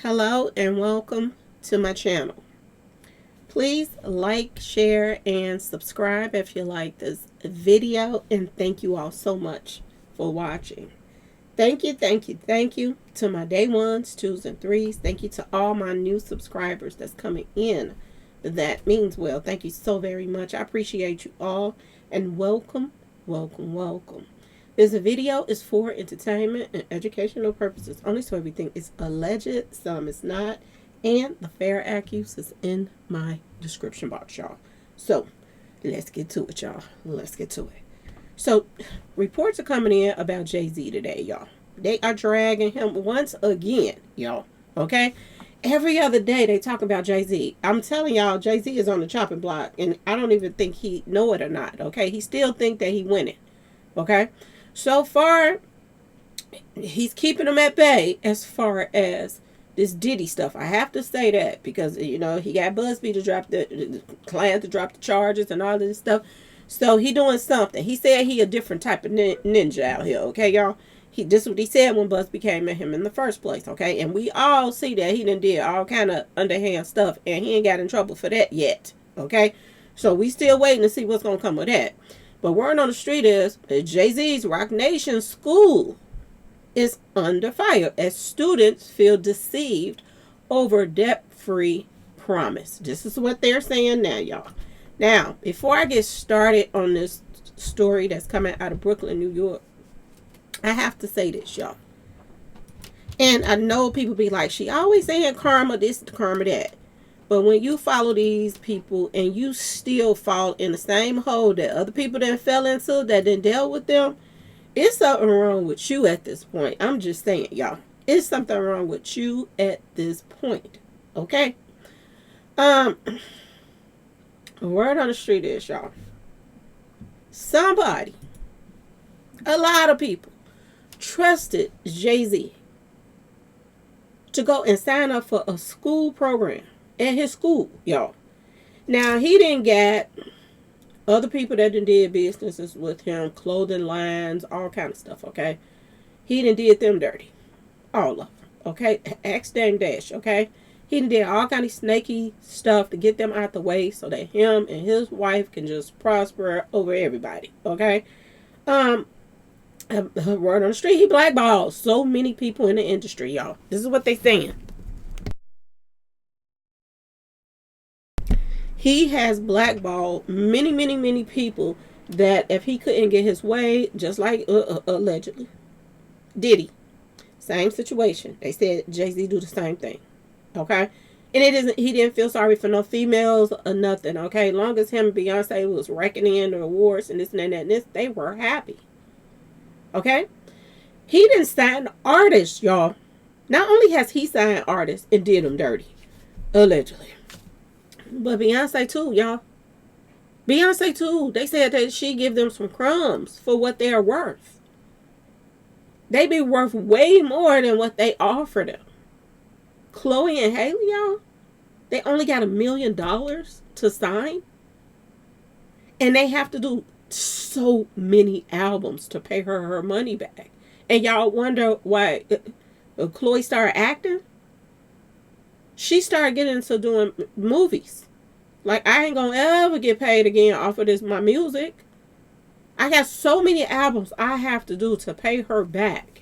Hello and welcome to my channel. Please like, share, and subscribe if you like this video, and thank you all so much for watching. Thank you to my day ones, twos, and threes. Thank you to all my new subscribers that's coming in. That means well. Thank you so very much. I appreciate you all, and welcome. This video is for entertainment and educational purposes only, so everything is alleged, some is not, and the fair accuse is in my description box, y'all. So, let's get to it, y'all. Let's get to it. So, reports are coming in about Jay-Z today, y'all. They are dragging him once again, y'all. Okay? Every other day they talk about Jay-Z. I'm telling y'all, Jay-Z is on the chopping block, and I don't even think he know it or not, okay? He still think that he winning, okay? So far, he's keeping them at bay as far as this Diddy stuff. I have to say that because, you know, he got Busby to drop the client to drop the charges and all this stuff. So he doing something. He said he a different type of ninja out here, okay, y'all? This is what he said when Busby came at him in the first place, okay? And we all see that he done did all kind of underhand stuff, and he ain't got in trouble for that yet, okay? So we still waiting to see what's going to come of that. But word on the street is that Jay-Z's Roc Nation School is under fire as students feel deceived over debt-free promise. This is what they're saying now, y'all. Now, before I get started on this story that's coming out of Brooklyn, New York, I have to say this, y'all. And I know people be like, she always saying karma this, karma that. But when you follow these people and you still fall in the same hole that other people that fell into, that didn't deal with them, it's something wrong with you at this point. I'm just saying, y'all. It's something wrong with you at this point. Okay? Word on the street is, y'all. Somebody, a lot of people, trusted Jay-Z to go and sign up for a school program at his school, y'all. Now, he didn't get other people that did businesses with him, clothing lines, all kind of stuff, okay? He did them dirty. All of them, okay? X dang dash, okay? He did all kind of snaky stuff to get them out the way so that him and his wife can just prosper over everybody, okay? Word on the street, he blackballed so many people in the industry, y'all. This is what they saying. He has blackballed many people that if he couldn't get his way, just like allegedly, Diddy, same situation. They said Jay-Z do the same thing, okay? And it isn't. He didn't feel sorry for no females or nothing, okay? Long as him and Beyonce was wrecking in the awards and this and that and this, they were happy, okay? He didn't sign artists, y'all. Not only has he signed artists and did them dirty, allegedly, but Beyonce too, y'all. Beyonce too. They said that she give them some crumbs for what they're worth. They be worth way more than what they offer them. Chloe and Haley, y'all, they only got $1 million to sign. And they have to do so many albums to pay her money back. And y'all wonder why Chloe started acting? She started getting into doing movies. Like, I ain't gonna ever get paid again off of this, my music. I got so many albums I have to do to pay her back.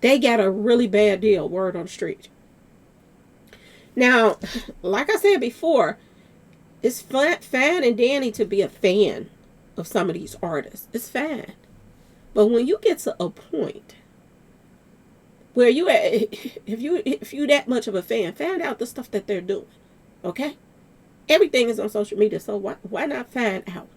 They got a really bad deal, word on the street. Now, like I said before, it's fine and dandy to be a fan of some of these artists. It's fine. But when you get to a point where you at, if you that much of a fan, find out the stuff that they're doing, okay? Everything is on social media, so why not find out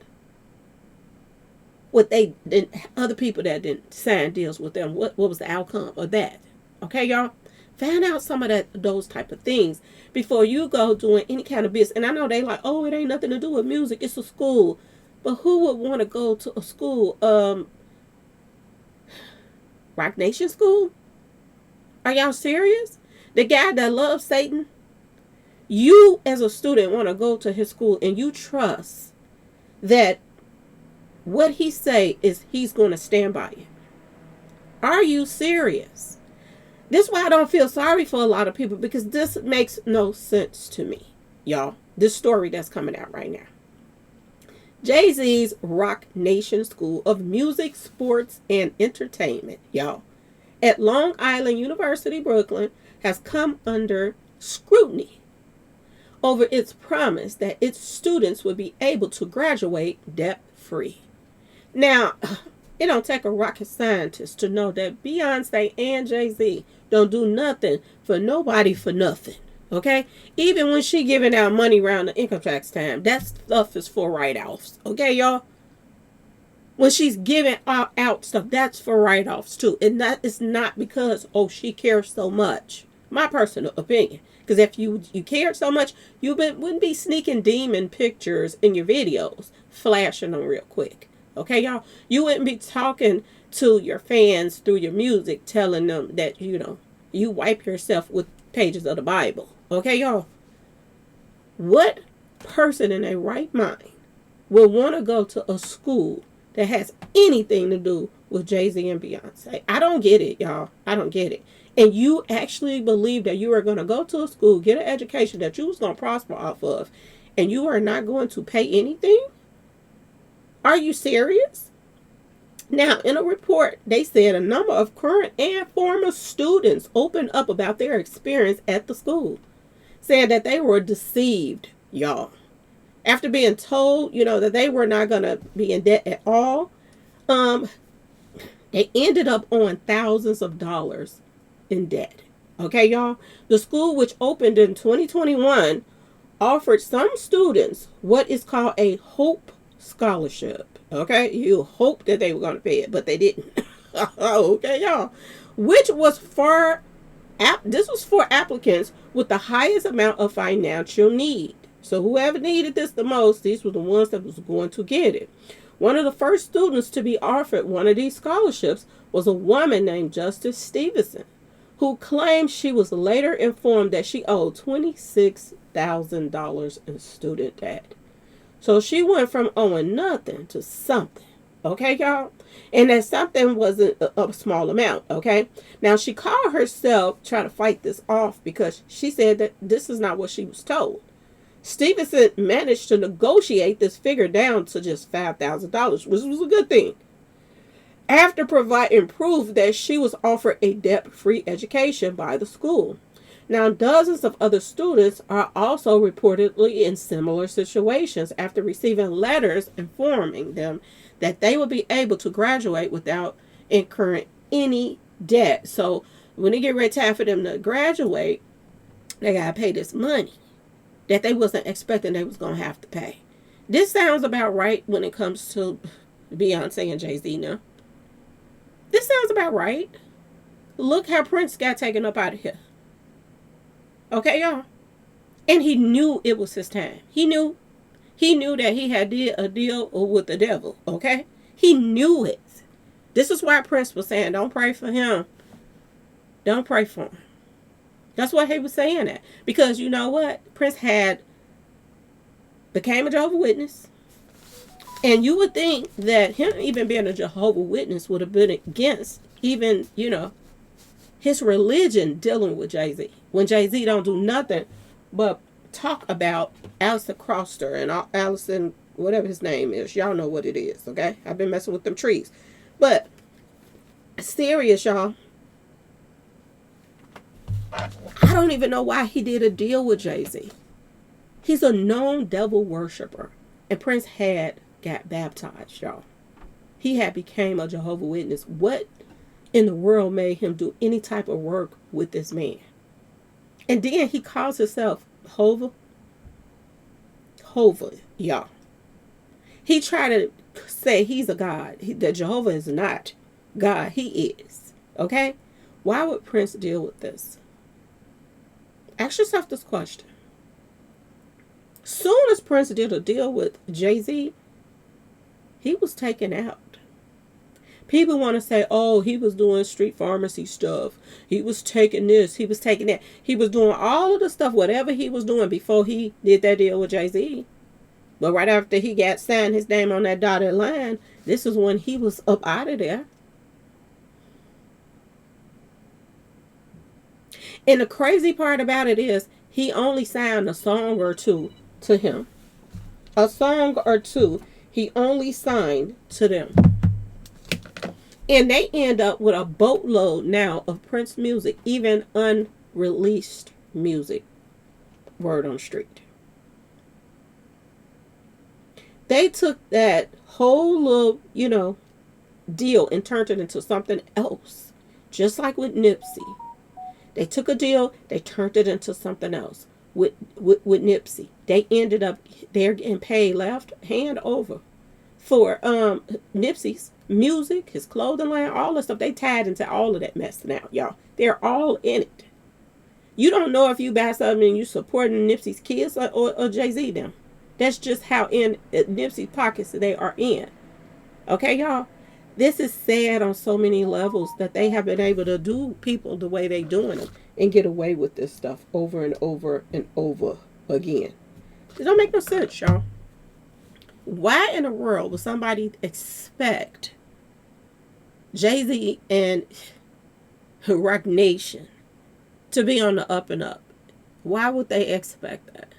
what they did, other people that didn't sign deals with them, what was the outcome of that, okay, y'all? Find out some of those type of things before you go doing any kind of business. And I know they like, oh, it ain't nothing to do with music, it's a school. But who would want to go to a school, Roc Nation School? Are y'all serious? The guy that loves Satan, you as a student want to go to his school and you trust that what he say is he's going to stand by you. Are you serious? This is why I don't feel sorry for a lot of people, because this makes no sense to me, y'all. This story that's coming out right now. Jay-Z's Roc Nation School of Music, Sports, and Entertainment, y'all, at Long Island University, Brooklyn, has come under scrutiny over its promise that its students would be able to graduate debt-free. Now, it don't take a rocket scientist to know that Beyonce and Jay-Z don't do nothing for nobody for nothing. Okay? Even when she giving out money around the income tax time, that stuff is for write-offs. Okay, y'all? When she's giving out stuff, that's for write-offs too. And that is not because, oh, she cares so much. My personal opinion. Because if you cared so much, you wouldn't be sneaking demon pictures in your videos, flashing them real quick. Okay, y'all? You wouldn't be talking to your fans through your music, telling them that, you wipe yourself with pages of the Bible. Okay, y'all? What person in their right mind will want to go to a school that has anything to do with Jay-Z and Beyonce? I don't get it, y'all. I don't get it. And you actually believe that you are going to go to a school, get an education that you was going to prosper off of, and you are not going to pay anything? Are you serious? Now, in a report, they said a number of current and former students opened up about their experience at the school, saying that they were deceived, y'all. After being told, that they were not going to be in debt at all, they ended up owing thousands of dollars in debt. Okay, y'all? The school, which opened in 2021, offered some students what is called a Hope Scholarship. Okay, you hope that they were going to pay it, but they didn't. Okay, y'all. Which was this was for applicants with the highest amount of financial need. So whoever needed this the most, these were the ones that was going to get it. One of the first students to be offered one of these scholarships was a woman named Justice Stevenson, who claimed she was later informed that she owed $26,000 in student debt. So she went from owing nothing to something. Okay, y'all? And that something wasn't a small amount. Okay? Now, she called herself trying to fight this off because she said that this is not what she was told. Stevenson managed to negotiate this figure down to just $5,000, which was a good thing, after providing proof that she was offered a debt-free education by the school. Now, dozens of other students are also reportedly in similar situations after receiving letters informing them that they would be able to graduate without incurring any debt. So when they get ready time for them to graduate, they got to pay this money that they wasn't expecting they was going to have to pay. This sounds about right when it comes to Beyonce and Jay-Z now. This sounds about right. Look how Prince got taken up out of here. Okay, y'all? And he knew it was his time. He knew that he had did a deal with the devil. Okay? He knew it. This is why Prince was saying, don't pray for him. Don't pray for him. That's why he was saying that. Because you know what? Prince became a Jehovah's Witness. And you would think that him even being a Jehovah's Witness would have been against even, his religion dealing with Jay-Z. When Jay-Z don't do nothing but talk about Alistair Crosser and Allison, whatever his name is. Y'all know what it is, okay? I've been messing with them trees. But, serious, y'all. I don't even know why he did a deal with Jay-Z. He's a known devil worshiper. And Prince had got baptized, y'all. He had became a Jehovah's Witness. What in the world made him do any type of work with this man? And then he calls himself Hova, y'all. He tried to say he's a God. That Jehovah is not God. He is. Okay? Why would Prince deal with this? Ask yourself this question. Soon as Prince did a deal with Jay-Z, he was taken out. People want to say, oh, he was doing street pharmacy stuff. He was taking this. He was taking that. He was doing all of the stuff, whatever he was doing before he did that deal with Jay-Z. But right after he got signed his name on that dotted line, this is when he was up out of there. And the crazy part about it is he only signed a song or two to him. A song or two he only signed to them. And they end up with a boatload now of Prince music, even unreleased music. Word on the street. They took that whole little, deal and turned it into something else. Just like with Nipsey. They took a deal, they turned it into something else. With Nipsey. They ended up, they're getting paid left hand over for Nipsey's music, his clothing line, all the stuff. They tied into all of that mess now, y'all. They're all in it. You don't know if you buy something and you supporting Nipsey's kids or Jay-Z them. That's just how in Nipsey's pockets they are in. Okay, y'all? This is sad on so many levels that they have been able to do people the way they doing them and get away with this stuff over and over and over again. It don't make no sense, y'all. Why in the world would somebody expect Jay-Z and Roc Nation to be on the up and up? Why would they expect that?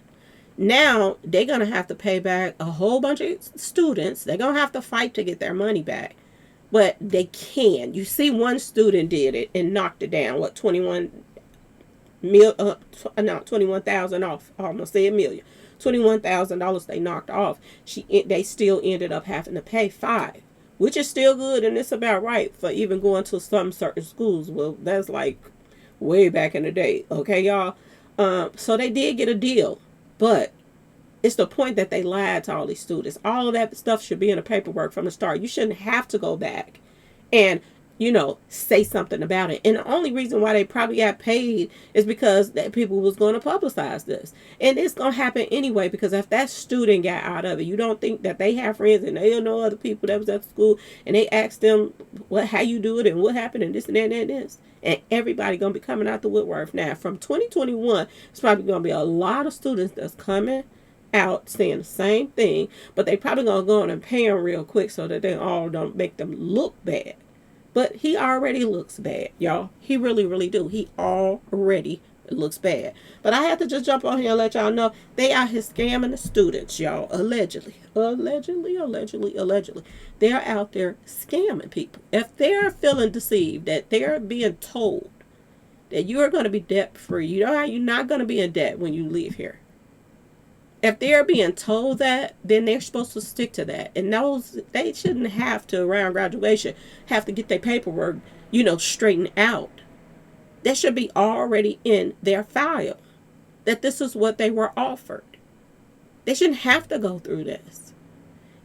Now they're going to have to pay back a whole bunch of students. They're going to have to fight to get their money back. But they can. You see, one student did it and knocked it down. What, 21,000 off. I almost say a million. $21,000 they knocked off. They still ended up having to pay $5,000, which is still good, and it's about right for even going to some certain schools. Well, that's like way back in the day. Okay, y'all. So they did get a deal, but it's the point that they lied to all these students. All of that stuff should be in the paperwork from the start. You shouldn't have to go back and, say something about it. And the only reason why they probably got paid is because that people was going to publicize this. And it's going to happen anyway, because if that student got out of it, you don't think that they have friends and they know other people that was at the school and they asked them how you do it and what happened and this and that and this. And everybody going to be coming out the woodwork. Now, from 2021, it's probably going to be a lot of students that's coming out saying the same thing, but they probably gonna go on and pay him real quick so that they all don't make them look bad. But he already looks bad, y'all. He really, really do. He already looks bad. But I have to just jump on here and let y'all know they out here scamming the students, y'all. Allegedly. They're out there scamming people. If they're feeling deceived, that they're being told that you're going to be debt free, you know how you're not going to be in debt when you leave here. If they're being told that, then they're supposed to stick to that. And they shouldn't have to, around graduation, have to get their paperwork, straightened out. That should be already in their file, that this is what they were offered. They shouldn't have to go through this.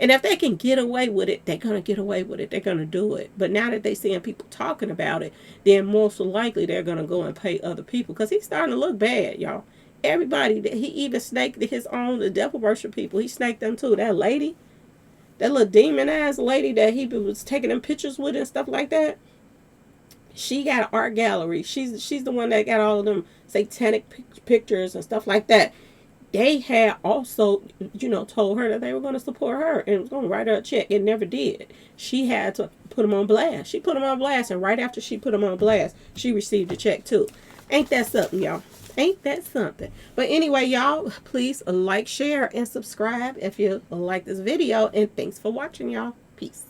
And if they can get away with it, they're going to get away with it. They're going to do it. But now that they're seeing people talking about it, then most likely they're going to go and pay other people. Because he's starting to look bad, y'all. Everybody, he even snaked his own, the devil worship people. He snaked them too. That lady, that little demon ass lady that he was taking them pictures with and stuff like that. She got an art gallery. She's the one that got all of them satanic pictures and stuff like that. They had also, told her that they were going to support her and was going to write her a check. It never did. She had to put them on blast. She put them on blast, and right after she put them on blast, she received a check too. Ain't that something, y'all? Ain't that something? But anyway, y'all, please like, share, and subscribe if you like this video. And thanks for watching, y'all. Peace.